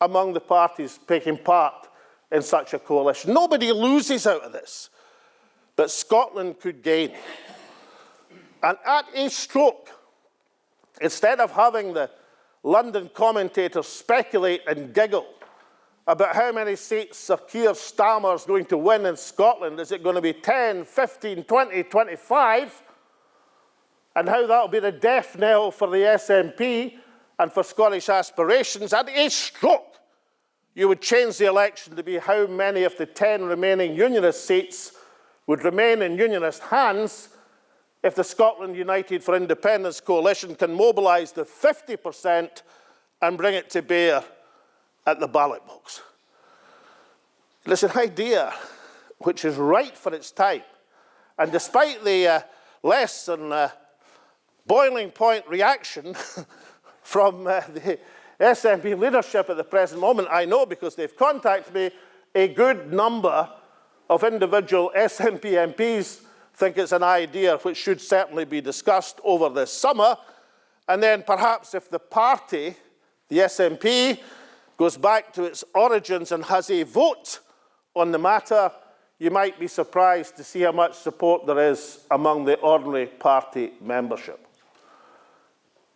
among the parties taking part in such a coalition. Nobody loses out of this, but Scotland could gain. And at a stroke, instead of having the London commentators speculate and giggle about how many seats Sir Keir Starmer is going to win in Scotland, is it going to be 10, 15, 20, 25, and how that will be the death knell for the SNP and for Scottish aspirations, at a stroke, you would change the election to be how many of the 10 remaining unionist seats would remain in unionist hands if the Scotland United for Independence coalition can mobilise the 50% and bring it to bear at the ballot box. And it's an idea which is right for its time. And despite the less than boiling point reaction from the SNP leadership at the present moment, I know because they've contacted me, a good number of individual SNP MPs think it's an idea which should certainly be discussed over this summer. And then perhaps if the party, the SNP, goes back to its origins and has a vote on the matter, you might be surprised to see how much support there is among the ordinary party membership.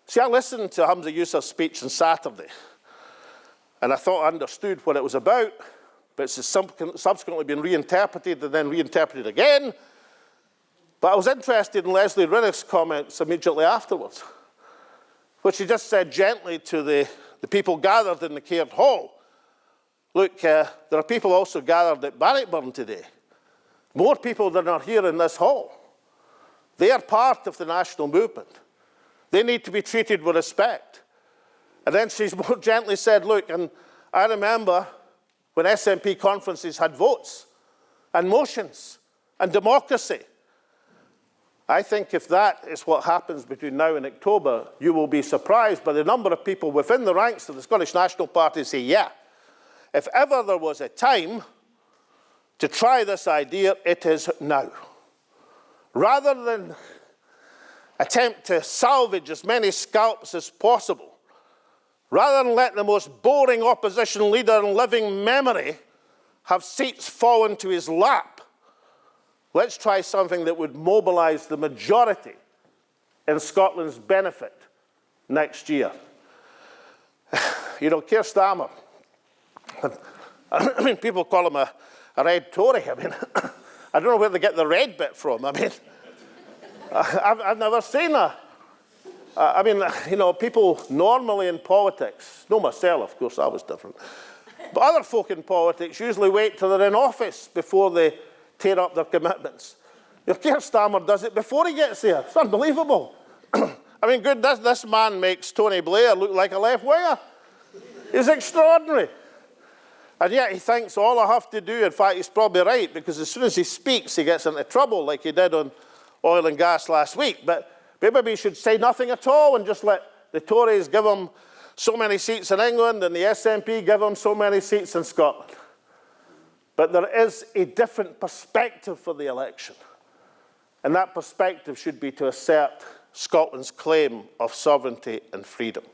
See, I listened to Hamza Yousaf's speech on Saturday, and I thought I understood what it was about, but it's subsequently been reinterpreted and then reinterpreted again. But I was interested in Leslie Riddick's comments immediately afterwards, which he just said gently to the people gathered in the Caird Hall. Look, there are people also gathered at Bannockburn today. More people than are here in this hall. They are part of the national movement. They need to be treated with respect. And then she's more gently said, look, and I remember when SNP conferences had votes and motions and democracy. I think if that is what happens between now and October, you will be surprised by the number of people within the ranks of the Scottish National Party say, yeah, if ever there was a time to try this idea, it is now. Rather than attempt to salvage as many scalps as possible Rather than let the most boring opposition leader in living memory have seats fall into his lap, let's try something that would mobilise the majority in Scotland's benefit next year. You know, Keir Starmer, I mean, people call him a red Tory. I mean, I don't know where they get the red bit from. I mean, I've never seen a... I mean, you know, people normally in politics, not myself, of course, I was different, but other folk in politics usually wait till they're in office before they tear up their commitments. You know, Keir Starmer does it before he gets there. It's unbelievable. I mean, good, this man makes Tony Blair look like a left winger. He's extraordinary. And yet he thinks all I have to do, in fact, he's probably right, because as soon as he speaks, he gets into trouble like he did on oil and gas last week. But maybe he should say nothing at all and just let the Tories give him so many seats in England and the SNP give him so many seats in Scotland. But there is a different perspective for the election. And that perspective should be to assert Scotland's claim of sovereignty and freedom.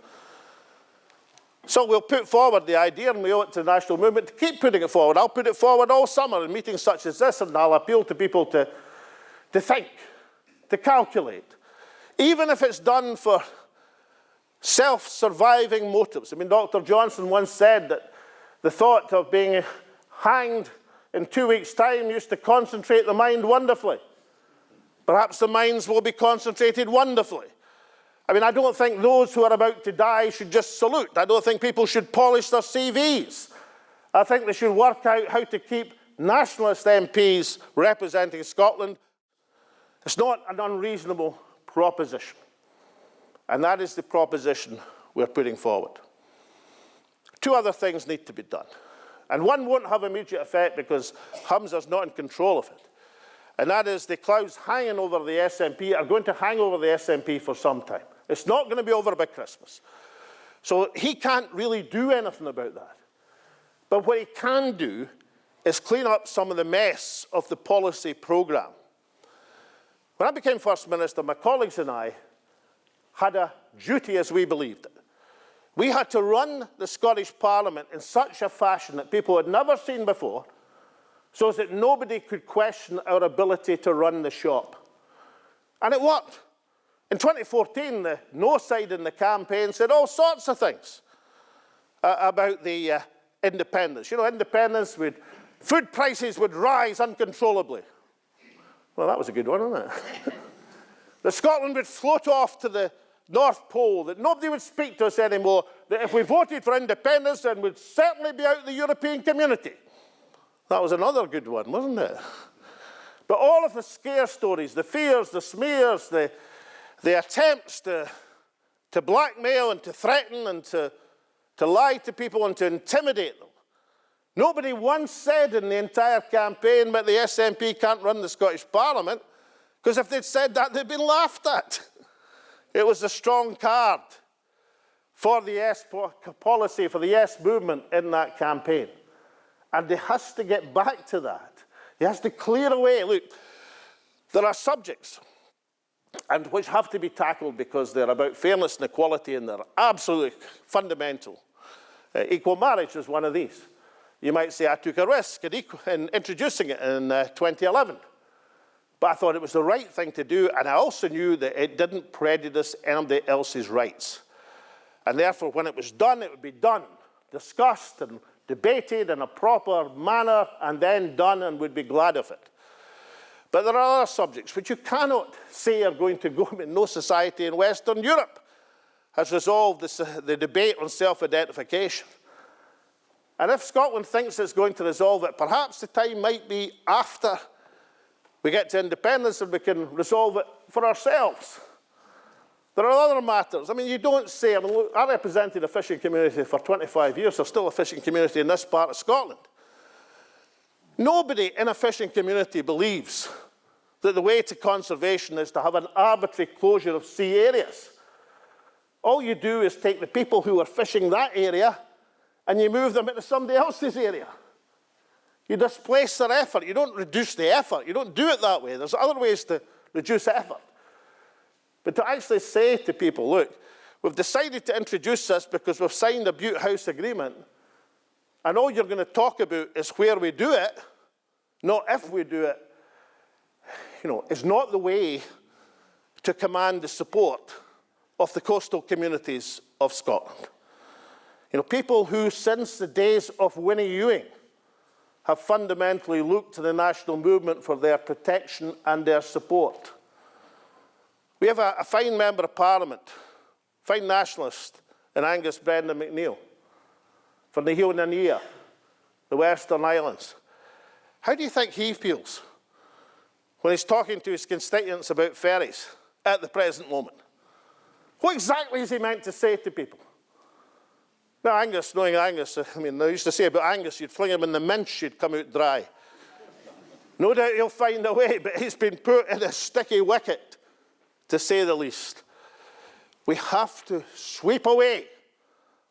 So we'll put forward the idea, and we owe it to the national movement to keep putting it forward. I'll put it forward all summer in meetings such as this, and I'll appeal to people to think, to calculate, even if it's done for self-surviving motives. I mean, Dr. Johnson once said that the thought of being hanged in 2 weeks' time used to concentrate the mind wonderfully. Perhaps the minds will be concentrated wonderfully. I mean, I don't think those who are about to die should just salute. I don't think people should polish their CVs. I think they should work out how to keep nationalist MPs representing Scotland. It's not an unreasonable proposition. And that is the proposition we're putting forward. Two other things need to be done. And one won't have immediate effect because Humza's not in control of it. And that is the clouds hanging over the SNP are going to hang over the SNP for some time. It's not going to be over by Christmas. So he can't really do anything about that. But what he can do is clean up some of the mess of the policy programme. When I became First Minister, my colleagues and I had a duty as we believed it. We had to run the Scottish Parliament in such a fashion that people had never seen before, so that nobody could question our ability to run the shop. And it worked. In 2014, the no side in the campaign said all sorts of things about the independence. You know, independence, food prices would rise uncontrollably. Well, that was a good one, wasn't it? That Scotland would float off to the North Pole, that nobody would speak to us anymore, that if we voted for independence, then we'd certainly be out of the European community. That was another good one, wasn't it? But all of the scare stories, the fears, the smears, the attempts to blackmail and to threaten and to lie to people and to intimidate them. Nobody once said in the entire campaign that the SNP can't run the Scottish Parliament, because if they'd said that, they'd been laughed at. It was a strong card for the yes policy, for the yes movement in that campaign. And he has to get back to that. He has to clear away. Look, there are subjects and which have to be tackled because they're about fairness and equality and they're absolutely fundamental. Equal marriage is one of these. You might say I took a risk in introducing it in 2011. But I thought it was the right thing to do, and I also knew that it didn't prejudice anybody else's rights. And therefore, when it was done, it would be done, discussed and debated in a proper manner, and then done, and would be glad of it. But there are other subjects which you cannot say are going to go. I mean, no society in Western Europe has resolved the debate on self-identification. And if Scotland thinks it's going to resolve it, perhaps the time might be after we get to independence and we can resolve it for ourselves. There are other matters. I mean, you don't say, I mean, look, I represented a fishing community for 25 years. There's still a fishing community in this part of Scotland. Nobody in a fishing community believes that the way to conservation is to have an arbitrary closure of sea areas. All you do is take the people who are fishing that area and you move them into somebody else's area. You displace their effort. You don't reduce the effort. You don't do it that way. There's other ways to reduce effort. But to actually say to people, look, We've decided to introduce this because we've signed a Butte House agreement, and all you're going to talk about is where we do it, not if we do it. You know, is not the way to command the support of the coastal communities of Scotland. You know, people who, since the days of Winnie Ewing, have fundamentally looked to the national movement for their protection and their support. We have a fine member of Parliament, fine nationalist, in Angus Brendan McNeill, from the Hill na Nia, the Western Islands. How do you think he feels when he's talking to his constituents about ferries at the present moment? What exactly is he meant to say to people? Now, Angus, knowing Angus, I mean, I used to say about Angus, you'd fling him in the mince, you'd come out dry. No doubt he'll find a way, but he's been put in a sticky wicket, to say the least. We have to sweep away.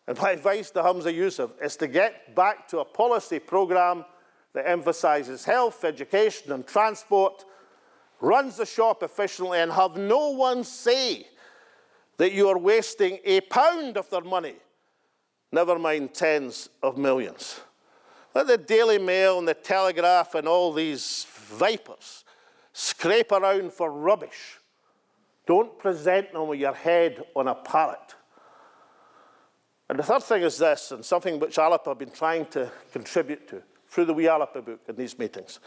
And my advice to Hamza Yusuf is to get back to a policy programme that emphasises health, education and transport, runs the shop efficiently, and have no one say that you are wasting a pound of their money, never mind tens of millions. Let the Daily Mail and the Telegraph and all these vipers scrape around for rubbish. Don't present them with your head on a pallet. And the third thing is this, and something which Alapa have been trying to contribute to through the Wee Alba book in these meetings.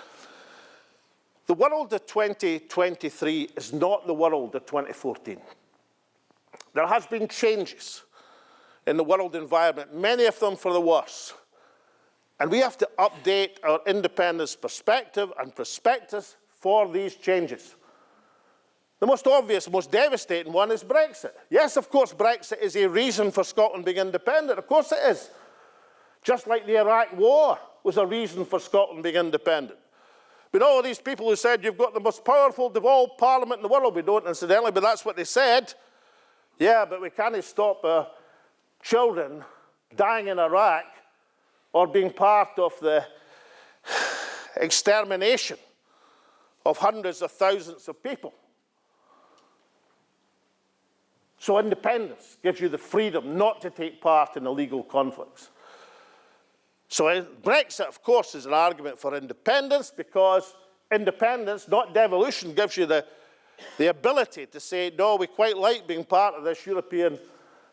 The world of 2023 is not the world of 2014. There has been changes in the world environment, many of them for the worse. And we have to update our independence perspective and prospectus for these changes. The most obvious, most devastating one is Brexit. Yes, of course, Brexit is a reason for Scotland being independent. Of course it is. Just like the Iraq War was a reason for Scotland being independent. But all these people who said you've got the most powerful devolved parliament in the world, we don't incidentally, but that's what they said. Yeah, but we can't stop our children dying in Iraq or being part of the extermination of hundreds of thousands of people. So independence gives you the freedom not to take part in illegal conflicts. So Brexit, of course, is an argument for independence because independence, not devolution, gives you the ability to say, no, we quite like being part of this European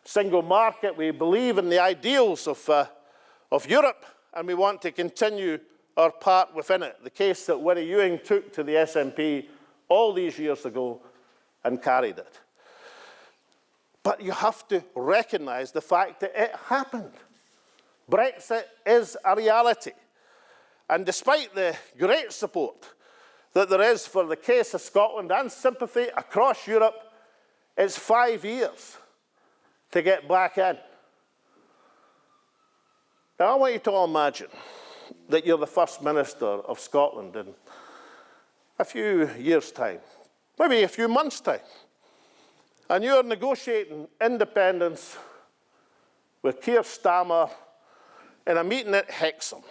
single market. We believe in the ideals of Europe, and we want to continue our part within it. The case that Winnie Ewing took to the SNP all these years ago and carried it. But you have to recognise the fact that it happened. Brexit is a reality. And despite the great support that there is for the case of Scotland and sympathy across Europe, it's 5 years to get back in. Now, I want you to all imagine that you're the First Minister of Scotland in a few years' time, maybe a few months' time, and you're negotiating independence with Keir Starmer in a meeting at Hexham.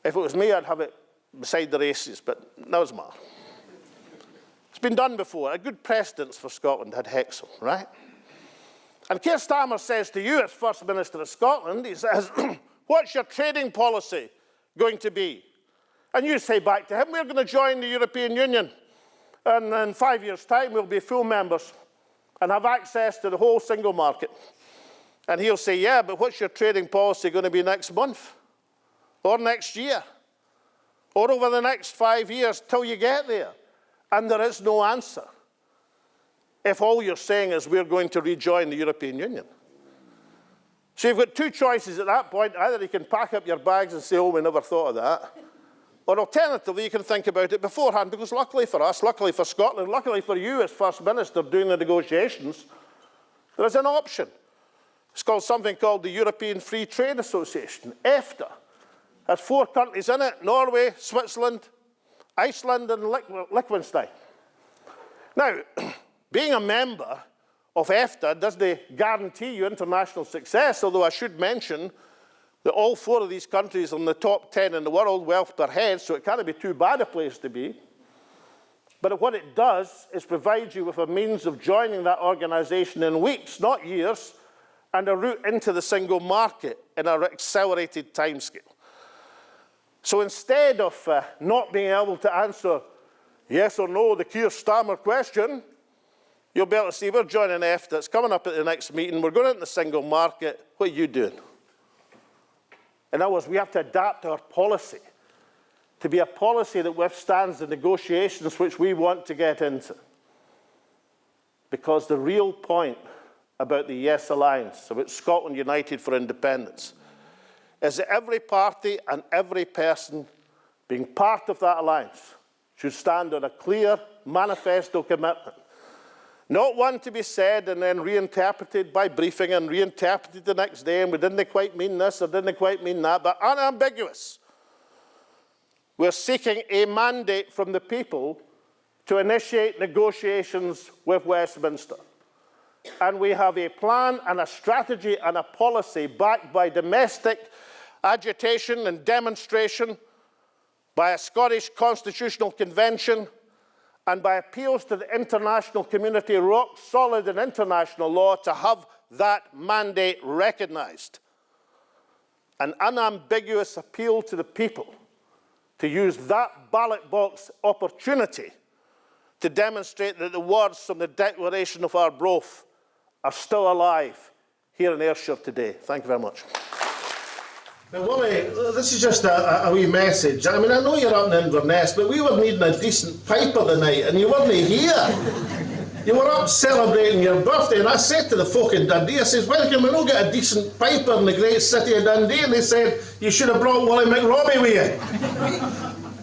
If it was me, I'd have it beside the races, but that was matter. It's been done before. A good precedence for Scotland had Hexham, right? And Keir Starmer says to you as First Minister of Scotland, he says, what's your trading policy going to be? And you say back to him, we're going to join the European Union. And in 5 years' time, we'll be full members and have access to the whole single market. And he'll say, yeah, but what's your trading policy going to be next month? Or next year? Or over the next 5 years till you get there? And there is no answer if all you're saying is we're going to rejoin the European Union. So you've got two choices at that point. Either you can pack up your bags and say, oh, we never thought of that. Or alternatively, you can think about it beforehand, because luckily for us, luckily for Scotland, luckily for you as First Minister doing the negotiations, there is an option. It's called something called the European Free Trade Association, EFTA. Has 4 countries in it, Norway, Switzerland, Iceland and Liechtenstein. Now, being a member of EFTA doesn't guarantee you international success, although I should mention that all 4 of these countries are in the top 10 in the world, wealth per head, so it can't be too bad a place to be. But what it does is provide you with a means of joining that organisation in weeks, not years, and a route into the single market in an accelerated timescale. So instead of not being able to answer yes or no, the Keir Starmer question, you'll be able to see we're joining EFTA. It's coming up at the next meeting. We're going into the single market. What are you doing? In other words, we have to adapt our policy to be a policy that withstands the negotiations which we want to get into. Because the real point about the Yes Alliance, about Scotland United for Independence, is that every party and every person being part of that alliance should stand on a clear manifesto commitment. Not one to be said and then reinterpreted by briefing and reinterpreted the next day, and we didn't quite mean this or didn't quite mean that, but unambiguous. We're seeking a mandate from the people to initiate negotiations with Westminster. And we have a plan and a strategy and a policy backed by domestic agitation and demonstration, by a Scottish Constitutional Convention, and by appeals to the international community, rock solid in international law, to have that mandate recognised. An unambiguous appeal to the people to use that ballot box opportunity to demonstrate that the words from the Declaration of Arbroath are still alive here in Ayrshire today. Thank you very much. Now, Willie, this is just a wee message. I mean, I know you're up in Inverness, but we were needing a decent piper tonight, and you weren't here. You were up celebrating your birthday, and I said to the folk in Dundee, I says, why can we not get a decent piper in the great city of Dundee? And they said, you should have brought Willie McRobbie with you.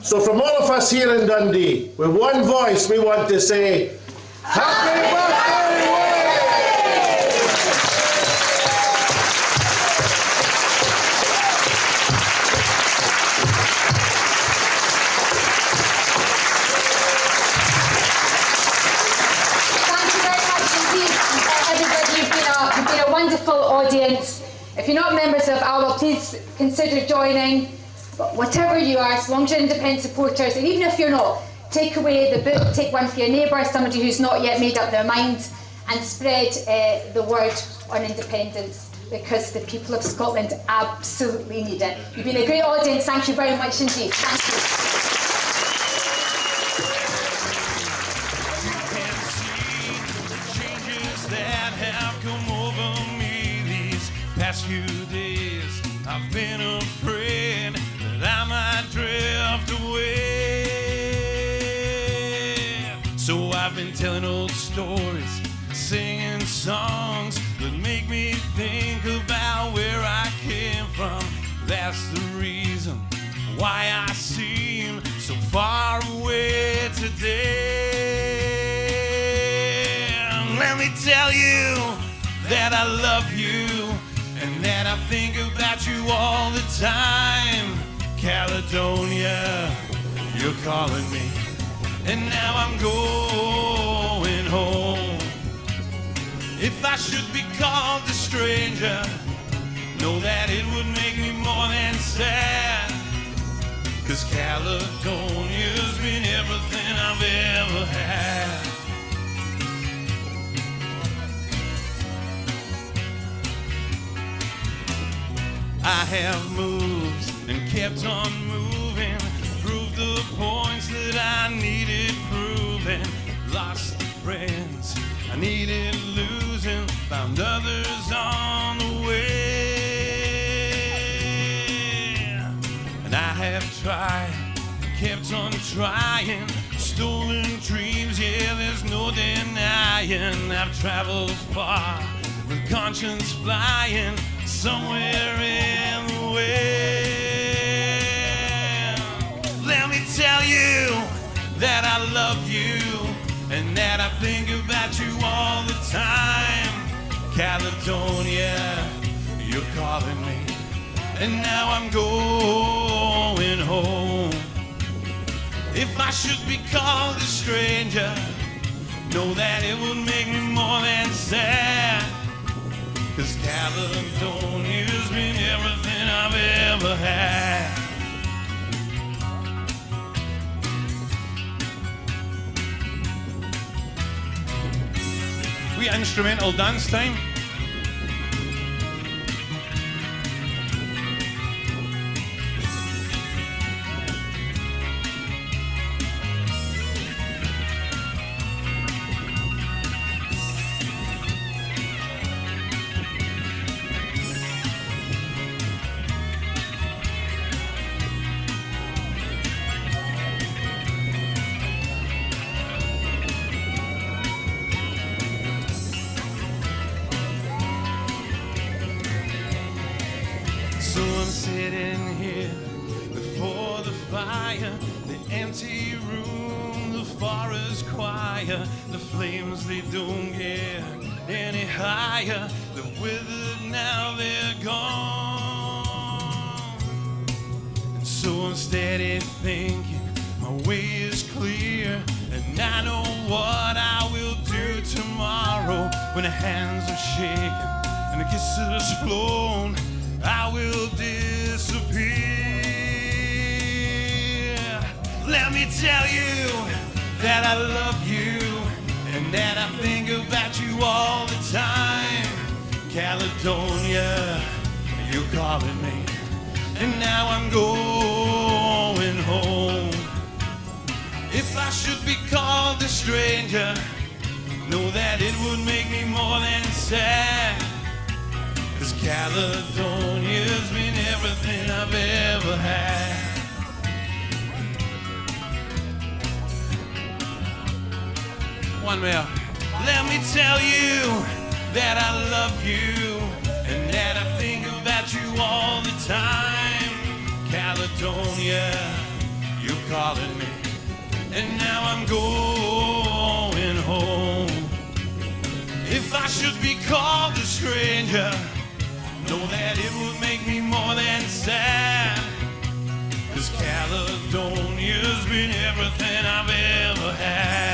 So from all of us here in Dundee, with one voice, we want to say, Happy birthday, Willie! Wonderful audience. If you're not members of ALWA, please consider joining. But whatever you are, as long as you're independent supporters, and even if you're not, take away the book, take one for your neighbour, somebody who's not yet made up their mind, and spread the word on independence, because the people of Scotland absolutely need it. You've been a great audience. Thank you very much indeed. Thank you. Past few days, I've been afraid that I might drift away. So I've been telling old stories, singing songs that make me think about where I came from. That's the reason why I seem so far away today. Let me tell you that I love you, and that I think about you all the time. Caledonia, you're calling me, and now I'm going home. If I should be called a stranger, know that it would make me more than sad. 'Cause Caledonia's been everything I've ever had. I have moved and kept on moving, proved the points that I needed proving, lost the friends I needed losing, found others on the way. And I have tried, kept on trying, stolen dreams, yeah, there's no denying. I've traveled far with conscience flying, somewhere in the way. Let me tell you that I love you, and that I think about you all the time. Caledonia, you're calling me, and now I'm going home. If I should be called a stranger, know that it would make me more than sad. 'Cause Caledonia's been everything I've ever had. wee instrumental dance time. So I'm sitting here before the fire, the empty room, the forest choir, the flames they don't get any higher, the withered now they're gone. And so I'm steady thinking my way is clear, and I know what I will do tomorrow when the hands are shaking and the kisses flown. I will disappear. Let me tell you that I love you and that I think about you all the time. Caledonia, you're calling me, and now I'm going home. If I should be called a stranger, know that it would make me more than sad. 'Cause Caledonia's been everything I've ever had. One more. Let me tell you that I love you and that I think about you all the time. Caledonia, you're calling me, and now I'm going home. If I should be called a stranger, know that it would make me more than sad. 'Cause Caledonia's been everything I've ever had.